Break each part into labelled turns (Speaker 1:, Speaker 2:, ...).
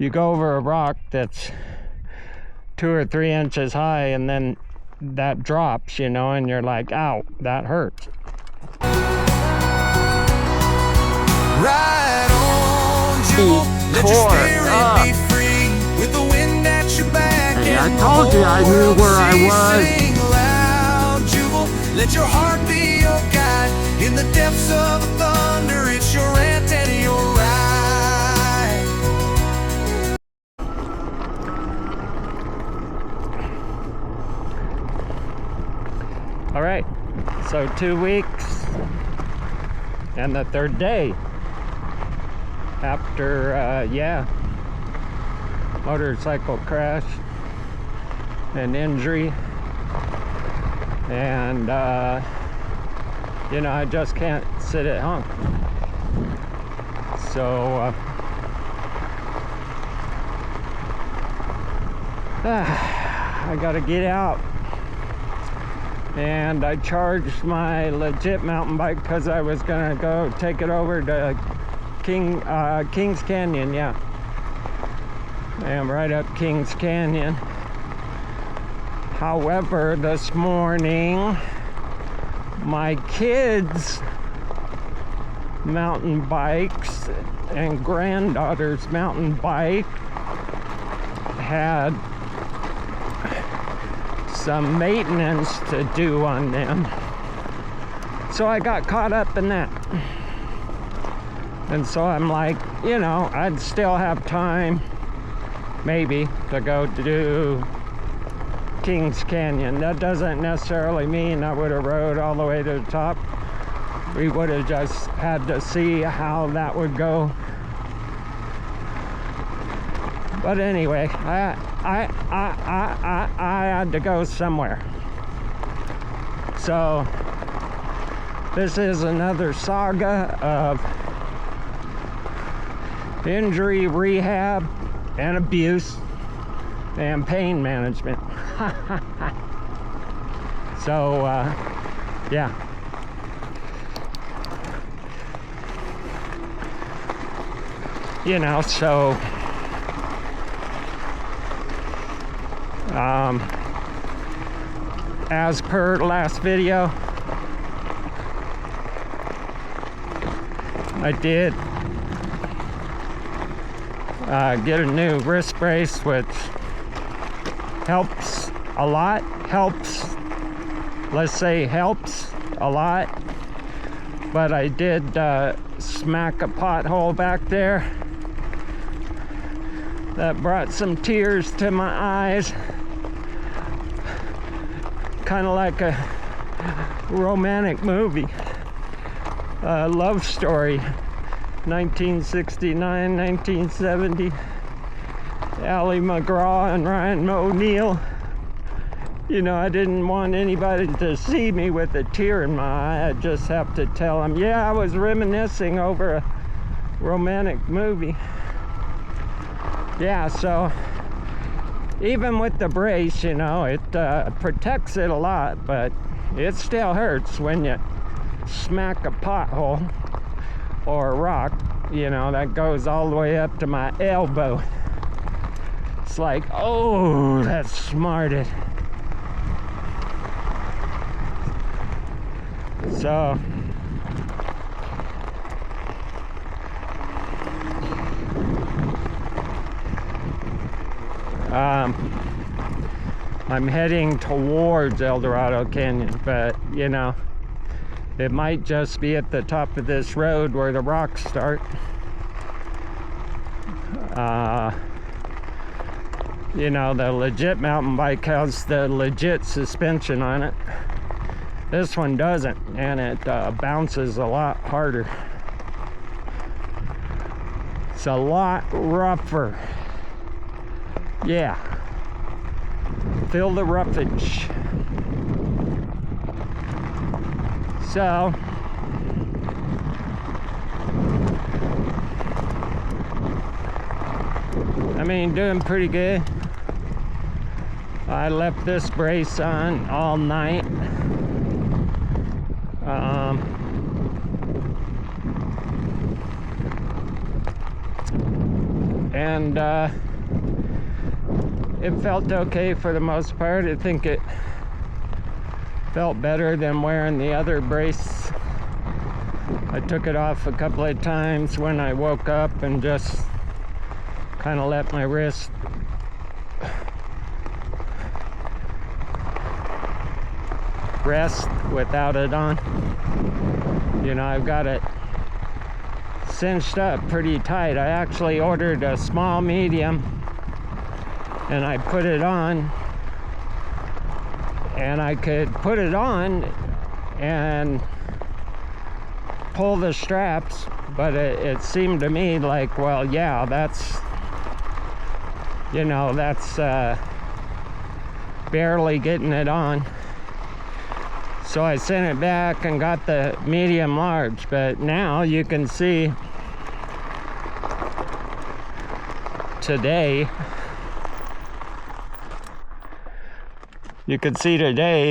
Speaker 1: you go over a rock that's 2 or 3 inches high, and then that drops, you know, and you're like, ow, that hurts.
Speaker 2: Ride on, Jewel. Let your spirit be free with the wind at your back.
Speaker 1: Hey, I told you I knew where I was.
Speaker 2: Sing loud, Jewel. Let your heart be your guide in the depths of the thunder. It's your rant and your ride.
Speaker 1: All right, so 2 weeks and the 3rd day after, motorcycle crash and injury, and you know, I just can't sit at home. So I gotta get out. And I charged my legit mountain bike because I was gonna go take it over to Kings Canyon. Yeah, I am right up Kings Canyon. However, this morning my kids' mountain bikes and granddaughter's mountain bike had some maintenance to do on them, so I got caught up in that. And so I'm like, you know, I'd still have time maybe to go do Kings Canyon. That doesn't necessarily mean I would have rode all the way to the top. We would have just had to see how that would go. But anyway, I had to go somewhere. So this is another saga of injury, rehab, and abuse, and pain management. So yeah. You know, so as per last video, I did get a new wrist brace, which helps a lot. Let's say helps a lot. But I did smack a pothole back there that brought some tears to my eyes. Kind of like a romantic movie, love story, 1969, 1970, Ally McGraw and Ryan O'Neal. You know, I didn't want anybody to see me with a tear in my eye. I just have to tell them, yeah, I was reminiscing over a romantic movie. Yeah, so even with the brace, you know, it protects it a lot, but it still hurts when you smack a pothole or a rock, you know, that goes all the way up to my elbow. It's like, oh, that smarted. So I'm heading towards El Dorado Canyon, but you know, it might just be at the top of this road where the rocks start. You know, the legit mountain bike has the legit suspension on it. This one doesn't, and it bounces a lot harder. It's a lot rougher. Yeah. Feel the roughage. So I mean, doing pretty good. I left this brace on all night. and it felt okay for the most part. I think it felt better than wearing the other brace. I took it off a couple of times when I woke up and just kind of let my wrist rest without it on. You know, I've got it cinched up pretty tight. I actually ordered a small medium and I put it on, and I could put it on and pull the straps, but it seemed to me like, well, yeah, that's, you know, that's barely getting it on. So I sent it back and got the medium large, but now you can see today,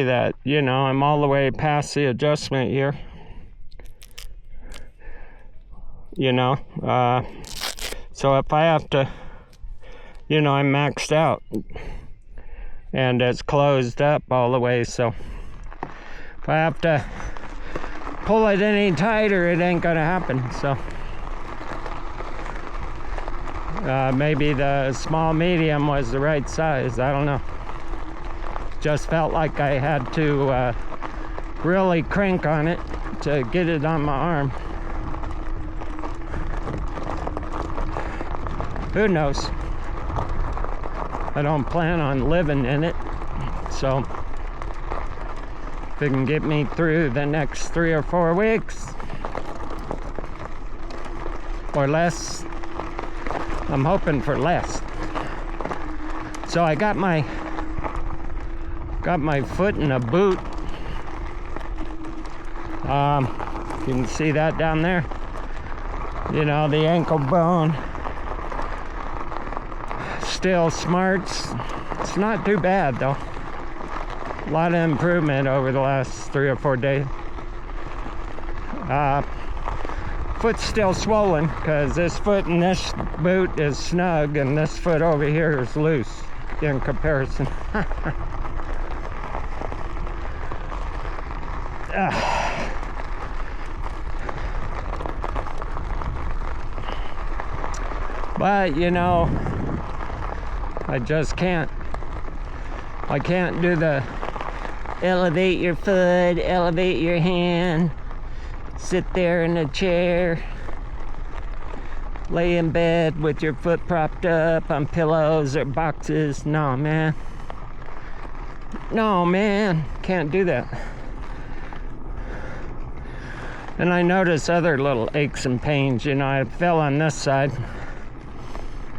Speaker 1: that, you know, I'm all the way past the adjustment here. You know, so if I have to, you know, I'm maxed out and it's closed up all the way, so if I have to pull it any tighter, it ain't gonna happen. So maybe the small medium was the right size, I don't know. Just felt like I had to really crank on it to get it on my arm. Who knows? I don't plan on living in it, so if it can get me through the next 3 or 4 weeks or less, I'm hoping for less. So I got my foot in a boot. You can see that down there. You know, the ankle bone still smarts. It's not too bad though. A lot of improvement over the last 3 or 4 days. Foot's still swollen because this foot in this boot is snug and this foot over here is loose in comparison. But you know, I just can't. I can't do the elevate your foot, elevate your hand, sit there in a chair, lay in bed with your foot propped up on pillows or boxes. No, man. No, man. Can't do that. And I notice other little aches and pains. You know, I fell on this side,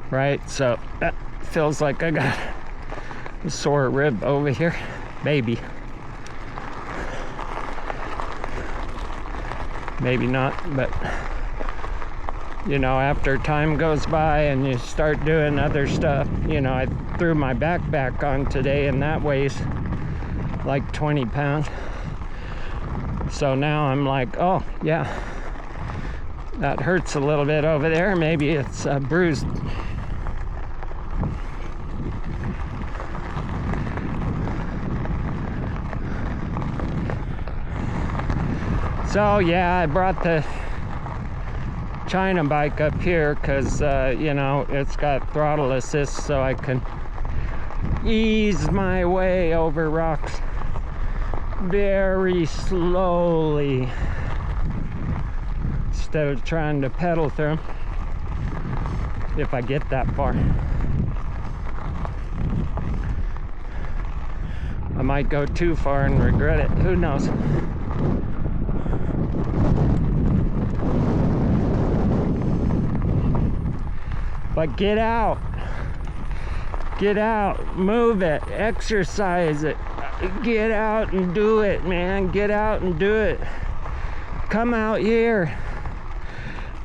Speaker 1: right? So that feels like I got a sore rib over here. Maybe. Maybe not, but you know, after time goes by and you start doing other stuff, you know, I threw my backpack on today and that weighs like 20 pounds. So now I'm like, oh yeah, that hurts a little bit over there. Maybe it's bruised. So yeah, I brought the China bike up here because you know, it's got throttle assist, so I can ease my way over rocks very slowly instead of trying to pedal through them, if I get that far. I might go too far and regret it, who knows. But get out, move it, exercise it, get out and do it, man, get out and do it. Come out here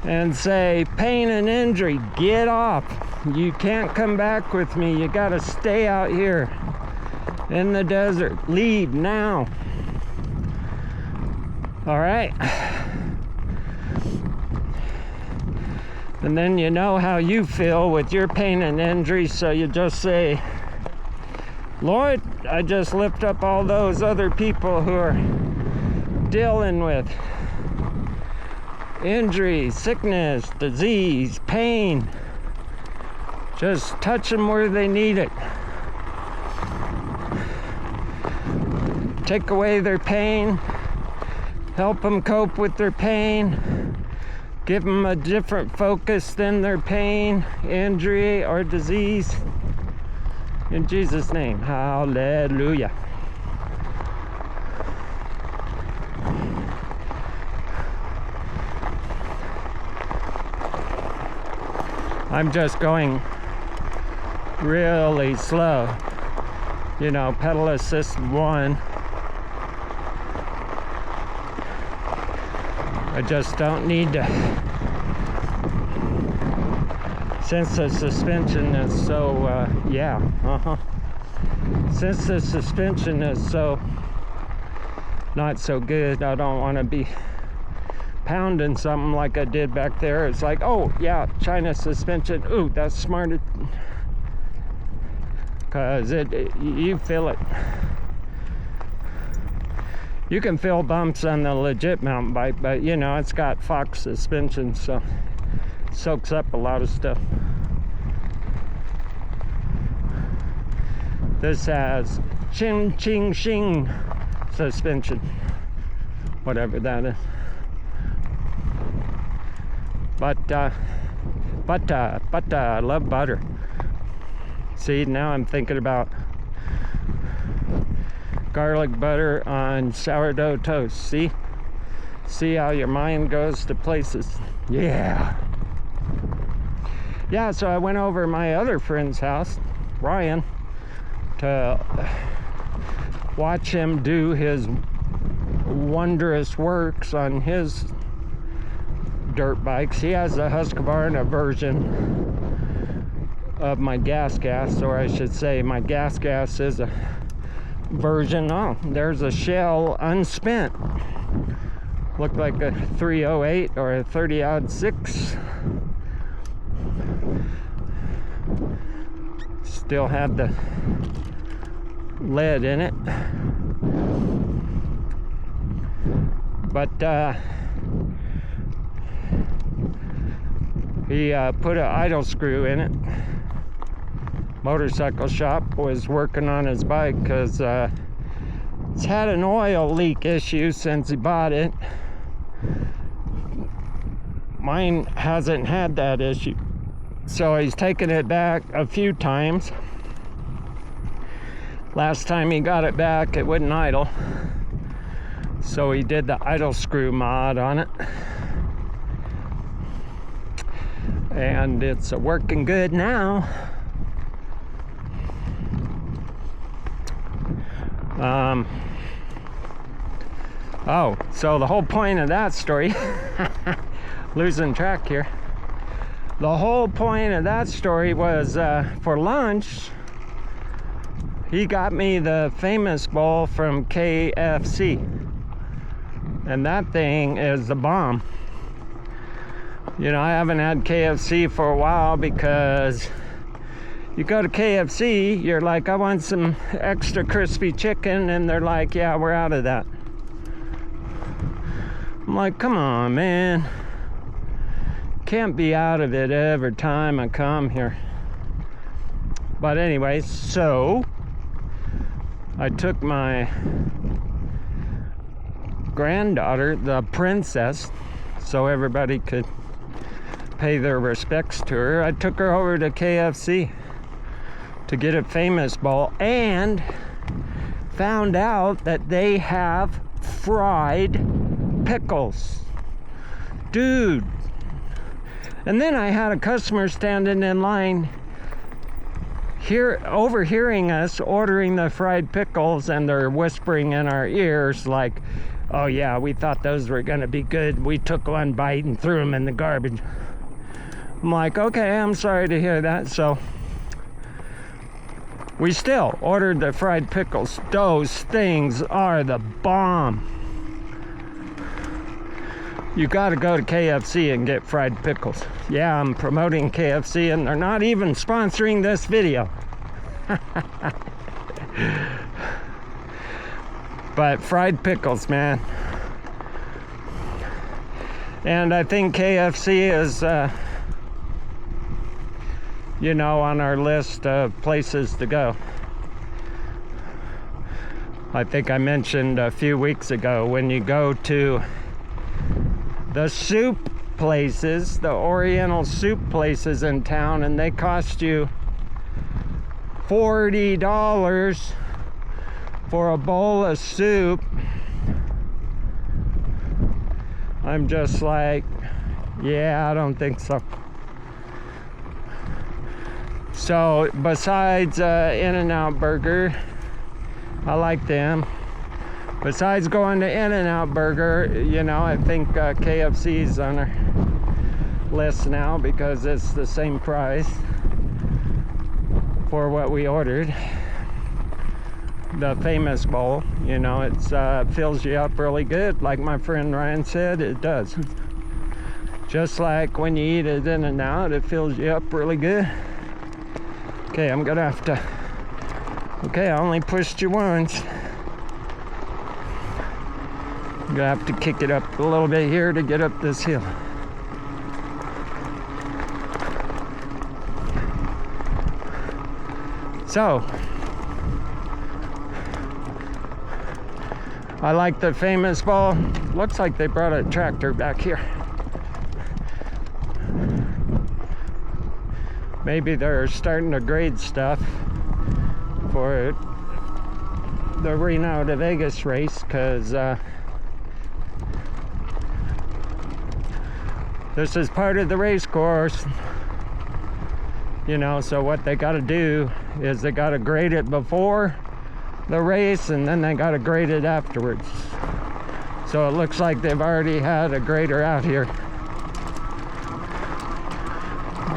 Speaker 1: and say, pain and injury, get off. You can't come back with me, you gotta stay out here in the desert. Leave now. All right. And then you know how you feel with your pain and injury, so you just say, Lord, I just lift up all those other people who are dealing with injury, sickness, disease, pain. Just touch them where they need it. Take away their pain. Help them cope with their pain. Give them a different focus than their pain, injury, or disease. In Jesus' name, hallelujah. I'm just going really slow. You know, pedal assist 1. I just don't need to, since the suspension is so, since the suspension is so not so good, I don't want to be pounding something like I did back there. It's like, oh yeah, China suspension, ooh, that's smart, because you feel it. You can feel bumps on the legit mountain bike, but you know, it's got Fox suspension, so it soaks up a lot of stuff. This has Ching Ching Shing suspension, whatever that is. Butter, I love butter. See, now I'm thinking about garlic butter on sourdough toast. See how your mind goes to places. Yeah, so I went over to my other friend's house, Ryan, to watch him do his wondrous works on his dirt bikes. He has a Husqvarna version of my gas, or I should say my gas is a version. Oh, there's a shell unspent. Looked like a 308 or a 30-06. Still had the lead in it, but he put an idle screw in it. Motorcycle shop was working on his bike because it's had an oil leak issue since he bought it. Mine hasn't had that issue, so he's taken it back a few times. Last time he got it back, it wouldn't idle, so he did the idle screw mod on it, and it's working good now. Oh, so the whole point of that story, losing track here. The whole point of that story was for lunch, he got me the famous bowl from KFC. And that thing is the bomb. You know, I haven't had KFC for a while because you go to KFC, you're like, I want some extra crispy chicken, and they're like, yeah, we're out of that. I'm like, come on, man. Can't be out of it every time I come here. But anyway, so I took my granddaughter, the princess, so everybody could pay their respects to her. I took her over to KFC to get a famous bowl, and found out that they have fried pickles. Dude. And then I had a customer standing in line here, overhearing us ordering the fried pickles, and they're whispering in our ears like, oh yeah, we thought those were gonna be good. We took one bite and threw them in the garbage. I'm like, okay, I'm sorry to hear that. So we still ordered the fried pickles. Those things are the bomb. You gotta go to KFC and get fried pickles. Yeah, I'm promoting KFC and they're not even sponsoring this video. But fried pickles, man. And I think KFC is, you know, on our list of places to go. I think I mentioned a few weeks ago, when you go to the soup places, the Oriental soup places in town, and they cost you $40 for a bowl of soup, I'm just like, yeah, I don't think so. So besides In-N-Out Burger, I like them. Besides going to In-N-Out Burger, you know, I think KFC's on our list now because it's the same price for what we ordered. The famous bowl, you know, it's fills you up really good. Like my friend Ryan said, it does. Just like when you eat it In-N-Out, it fills you up really good. Okay, I'm gonna have to, okay, I only pushed you once. I'm gonna have to kick it up a little bit here to get up this hill. So, I like the famous bowl. Looks like they brought a tractor back here. Maybe they're starting to grade stuff for the Reno to Vegas race, because this is part of the race course, you know. So what they got to do is they got to grade it before the race, and then they got to grade it afterwards. So it looks like they've already had a grader out here.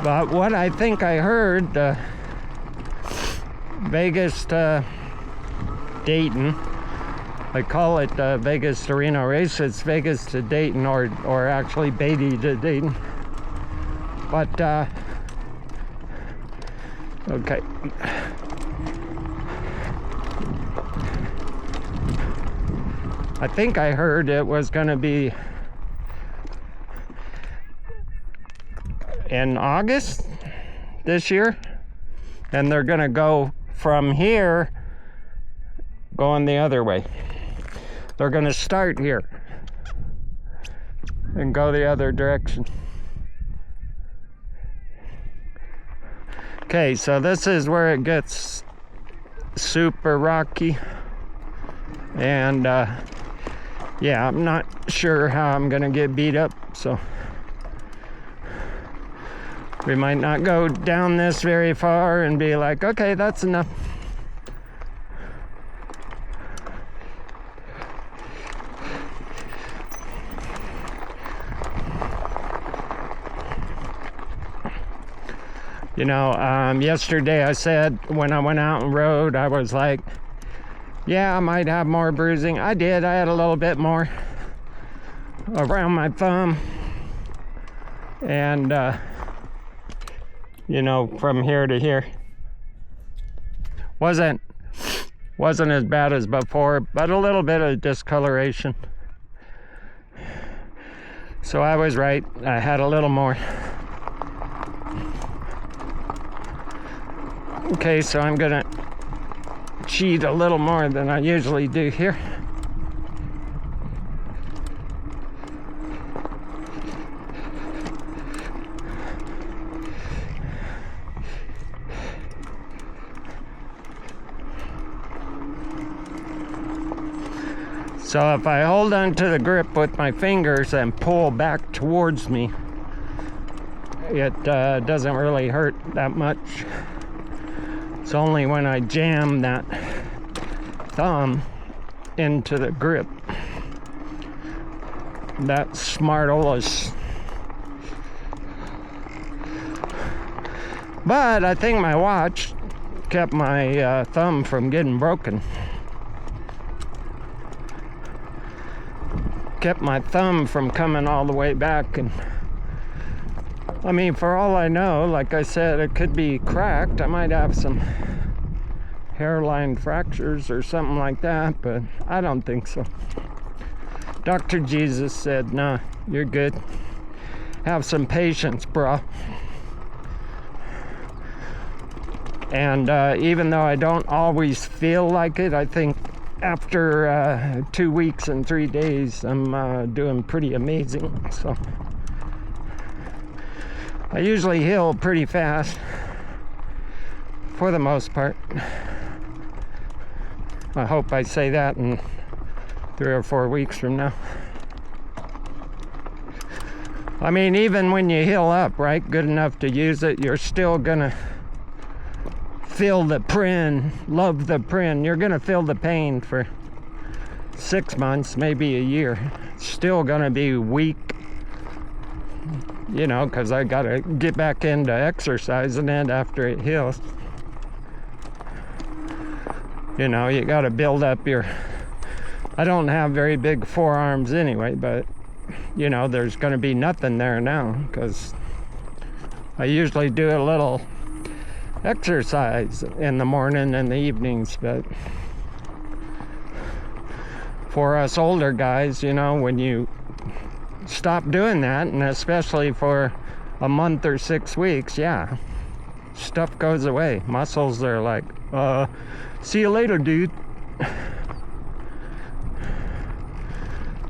Speaker 1: But what I think I heard, Vegas to Dayton, I call it Vegas to Reno race. It's Vegas to Dayton, or actually Beatty to Dayton. But okay. I think I heard it was going to be in August this year, and they're going to go from here going the other way. They're going to start here and go the other direction. Okay, so this is where it gets super rocky, and yeah, I'm not sure how I'm gonna get beat up, so we might not go down this very far and be like, okay, that's enough. You know, yesterday I said when I went out and rode, I was like, yeah, I might have more bruising. I did. I had a little bit more around my thumb. And, you know, from here to here. Wasn't as bad as before, but a little bit of discoloration. So I was right. I had a little more. Okay, so I'm gonna cheat a little more than I usually do here. So if I hold onto the grip with my fingers and pull back towards me, it doesn't really hurt that much. It's only when I jam that thumb into the grip that smartolus. But I think my watch kept my thumb from getting broken. kept my thumb from coming all the way back. And I mean, for all I know, like I said, it could be cracked. I might have some hairline fractures or something like that, but I don't think so. Dr. Jesus said, nah, you're good. Have some patience, bro. And even though I don't always feel like it, I think after 2 weeks and 3 days, I'm doing pretty amazing. So I usually heal pretty fast, for the most part. I hope I say that in 3 or 4 weeks from now. I mean, even when you heal up, right, good enough to use it, you're still gonna feel the prin, love the prin. You're gonna feel the pain for 6 months, maybe a year. It's still gonna be weak, you know, because I gotta get back into exercising it after it heals. You know, you gotta build up your, I don't have very big forearms anyway, but you know, there's gonna be nothing there now because I usually do a little exercise in the morning and the evenings. But for us older guys, you know, when you stop doing that, and especially for a month or 6 weeks, yeah, stuff goes away. Muscles are like, see you later, dude.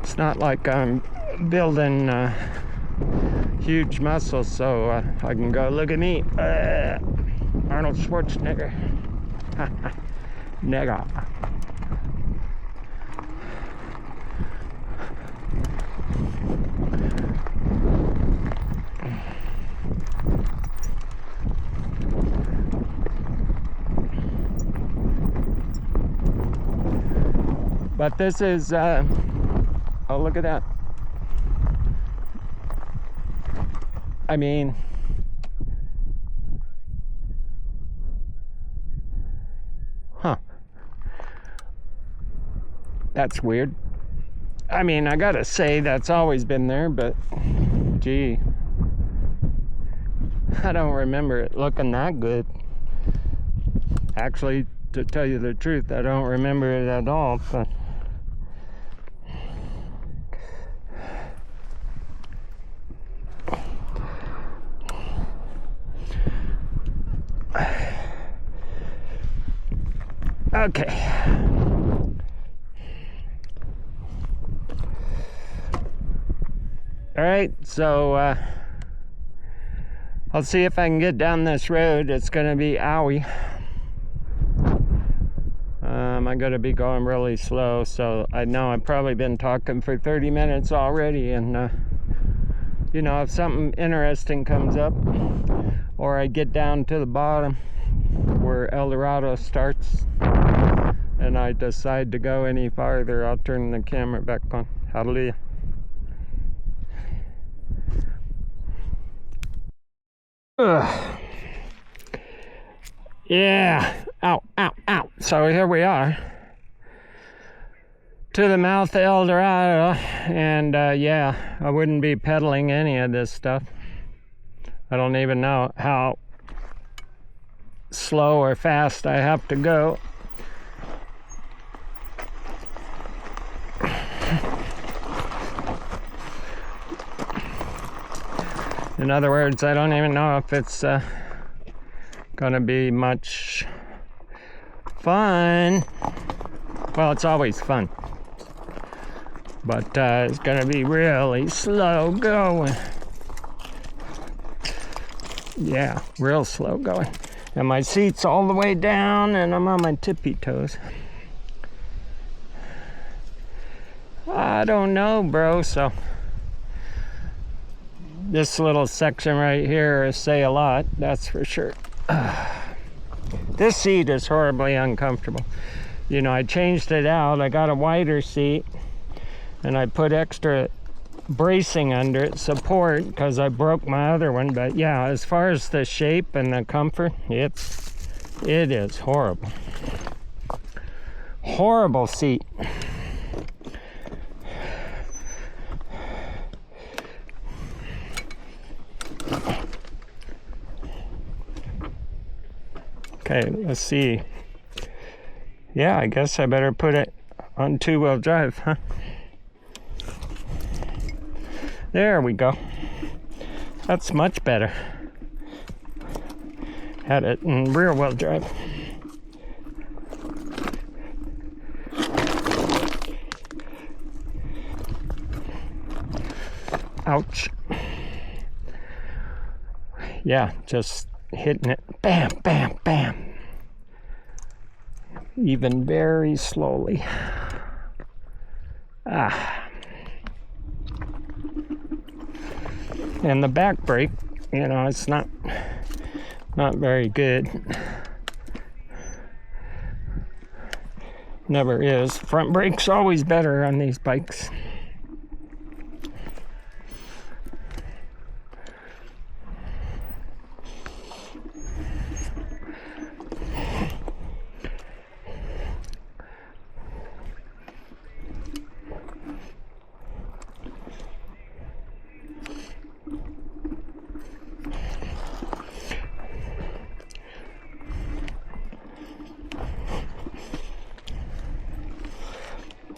Speaker 1: It's not like I'm building huge muscles so I can go, look at me, Arnold Schwarzenegger. Nigga. But this is, oh, look at that. I mean, huh. That's weird. I mean, I gotta say, that's always been there, but gee, I don't remember it looking that good. Actually, to tell you the truth, I don't remember it at all, but okay. All right, so I'll see if I can get down this road. It's gonna be owie. I'm gonna be going really slow, so I know I've probably been talking for 30 minutes already, and you know, if something interesting comes up, or I get down to the bottom where El Dorado starts, and I decide to go any farther, I'll turn the camera back on. Hallelujah. Ugh. Yeah, ow, ow, ow. So here we are to the mouth of El Dorado, and yeah, I wouldn't be pedaling any of this stuff. I don't even know how slow or fast I have to go. In other words, I don't even know if it's gonna be much fun. Well, it's always fun, but it's gonna be really slow going. Yeah, real slow going. And my seat's all the way down, and I'm on my tippy toes. I don't know, bro, so this little section right here is say a lot, that's for sure. This seat is horribly uncomfortable. You know, I changed it out. I got a wider seat, and I put extra bracing under it, support, because I broke my other one. But yeah, as far as the shape and the comfort, it is horrible. Horrible seat. Okay, let's see. Yeah, I guess I better put it on 2-wheel drive, huh? There we go. That's much better. Had it in rear-wheel drive. Ouch. Yeah, just hitting it. Bam, bam, bam. Even very slowly. And the back brake, you know, it's not very good. Never is. Front brake's always better on these bikes.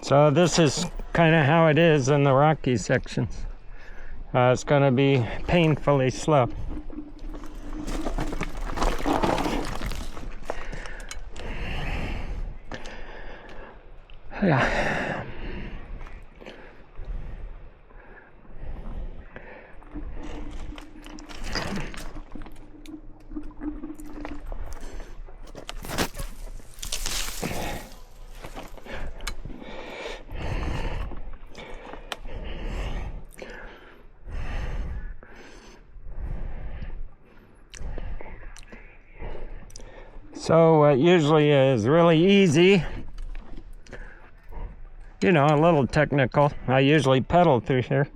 Speaker 1: So this is kind of how it is in the rocky sections. It's going to be painfully slow. Yeah. So what usually is really easy, you know, a little technical. I usually pedal through here.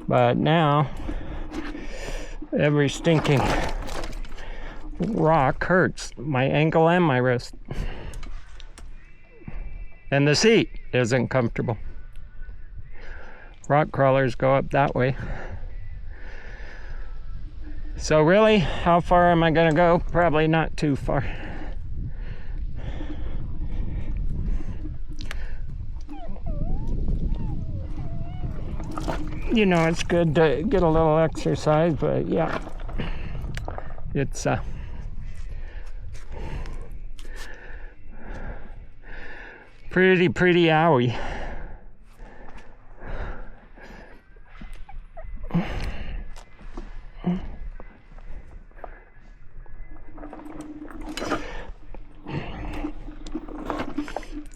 Speaker 1: But now, every stinking rock hurts my ankle and my wrist. And the seat isn't comfortable. Rock crawlers go up that way. So really, how far am I gonna go? Probably not too far. You know, it's good to get a little exercise, but yeah, it's pretty owie.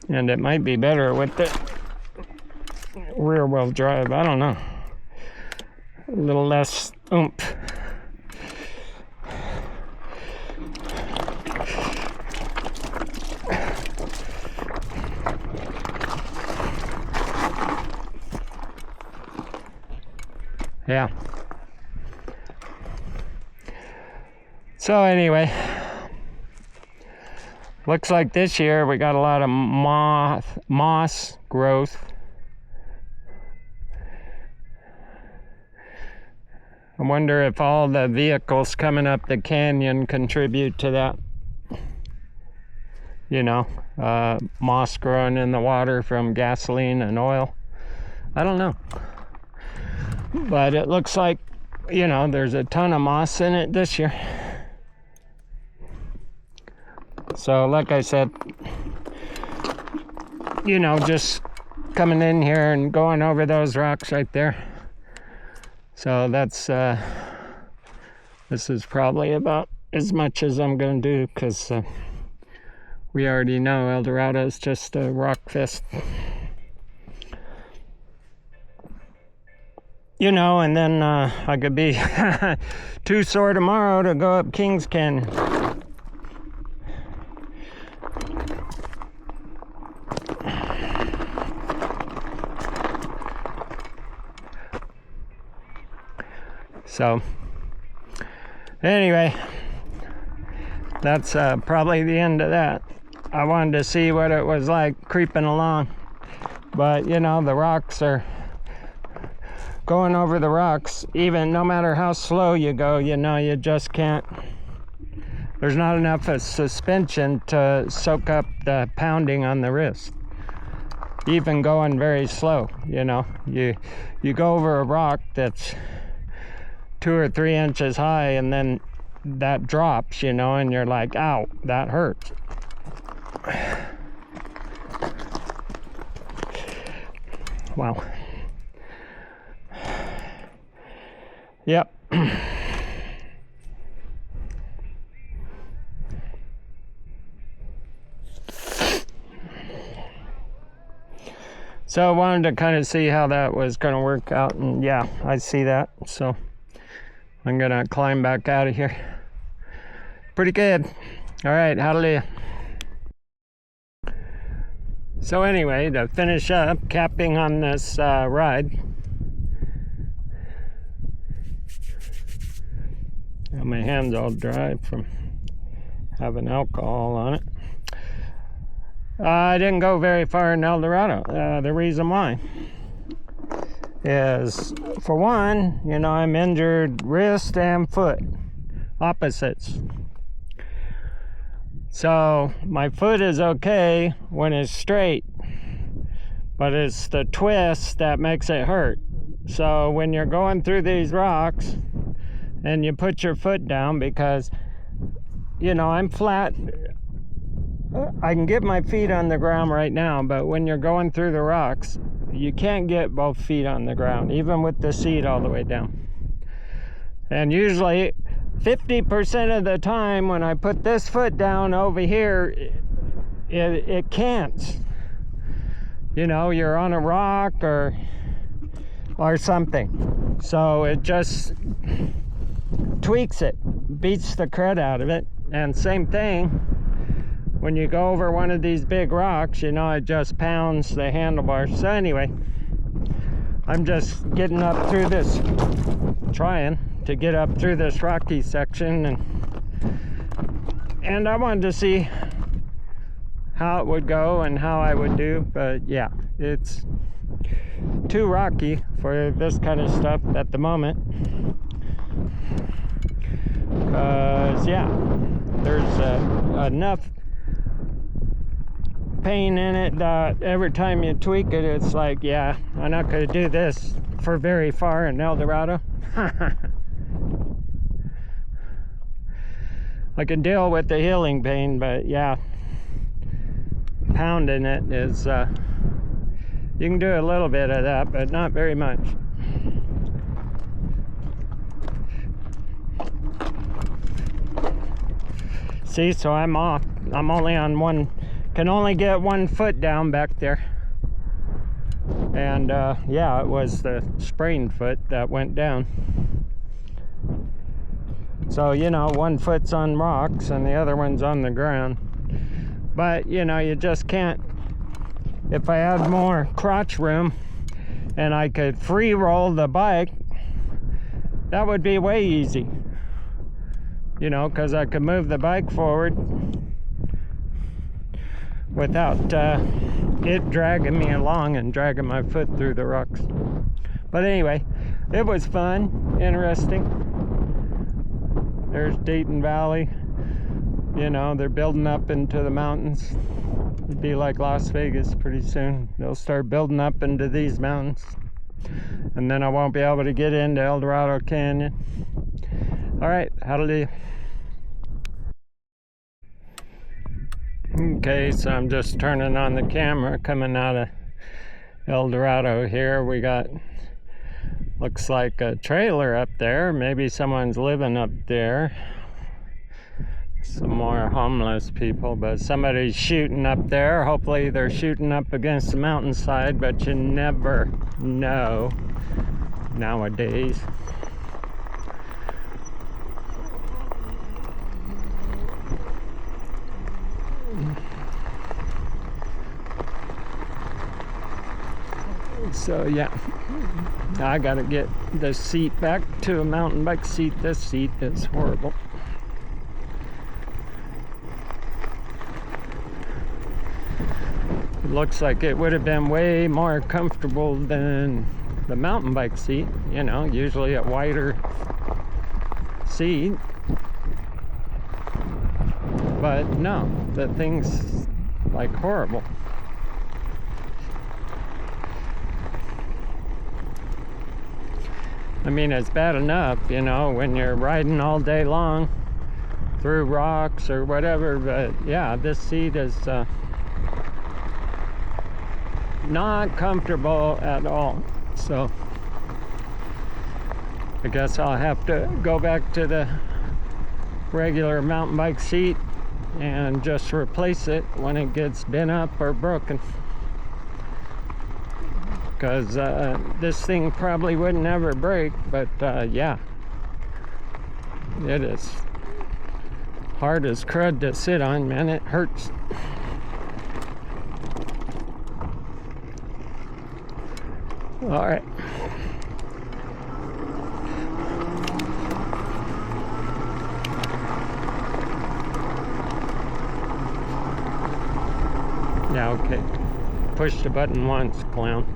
Speaker 1: And it might be better with the rear-wheel drive. I don't know. A little less oomph. Yeah. So anyway, looks like this year we got a lot of moss growth. I wonder if all the vehicles coming up the canyon contribute to that. You know, moss growing in the water from gasoline and oil. I don't know. But it looks like, you know, there's a ton of moss in it this year. So like I said, you know, just coming in here and going over those rocks right there. So that's, this is probably about as much as I'm going to do, because we already know El Dorado is just a rock fest. You know, and then I could be too sore tomorrow to go up Kings Canyon. So, anyway, that's probably the end of that. I wanted to see what it was like creeping along. But, you know, the rocks are going over the rocks. Even no matter how slow you go, you know, you just can't there's not enough of suspension to soak up the pounding on the wrist. Even going very slow, you know. You go over a rock that's 2 or 3 inches high, and then that drops, you know, and you're like, ow, that hurts. Wow. Yep. So I wanted to kind of see how that was going to work out, and yeah, I see that. So I'm going to climb back out of here. Pretty good. All right, hallelujah. So anyway, to finish up, capping on this ride. Got my hands all dry from having alcohol on it. I didn't go very far in El Dorado. The reason why is, for one, you know, I'm injured wrist and foot, opposites. So my foot is okay when it's straight, but it's the twist that makes it hurt. So when you're going through these rocks and you put your foot down, because, you know, I'm flat, I can get my feet on the ground right now, but when you're going through the rocks, you can't get both feet on the ground, even with the seat all the way down. And usually 50% of the time when I put this foot down over here, it can't. You know, you're on a rock or something. So it just tweaks it, beats the crud out of it. And same thing, when you go over one of these big rocks, you know, it just pounds the handlebars. So anyway, I'm just getting up through this, trying to get up through this rocky section, and I wanted to see how it would go and how I would do. But yeah, it's too rocky for this kind of stuff at the moment, because yeah, there's enough pain in it that every time you tweak it, it's like, yeah, I'm not going to do this for very far in El Dorado. I can deal with the healing pain, but yeah, pounding it is, you can do a little bit of that, but not very much. See, so I'm off. I'm only on one, can only get 1 foot down back there. And yeah, it was the sprained foot that went down. So, you know, 1 foot's on rocks and the other one's on the ground. But, you know, you just can't. If I had more crotch room and I could free roll the bike, that would be way easy. You know, because I could move the bike forward without it dragging me along and dragging my foot through the rocks. But anyway, it was fun, interesting. There's Dayton Valley. You know, they're building up into the mountains. It'd be like Las Vegas pretty soon. They'll start building up into these mountains, and then I won't be able to get into El Dorado Canyon. All right, hallelujah. Okay, so I'm just turning on the camera coming out of El Dorado here. We got, looks like a trailer up there. Maybe someone's living up there. Some more homeless people, but somebody's shooting up there. Hopefully they're shooting up against the mountainside, but you never know nowadays. So yeah, I gotta get the seat back to a mountain bike seat. This seat is horrible. It looks like it would have been way more comfortable than the mountain bike seat. You know, usually a wider seat. But no, the thing's like horrible. I mean, it's bad enough, you know, when you're riding all day long through rocks or whatever, but yeah, this seat is not comfortable at all. So I guess I'll have to go back to the regular mountain bike seat and just replace it when it gets bent up or broken, because this thing probably wouldn't ever break. But yeah, it is hard as crud to sit on, man. It hurts. All right. Yeah, okay. Push the button once, clown.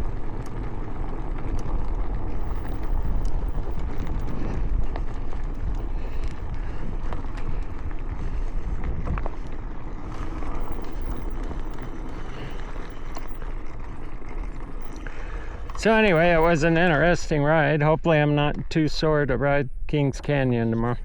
Speaker 1: So anyway, it was an interesting ride. Hopefully I'm not too sore to ride Kings Canyon tomorrow.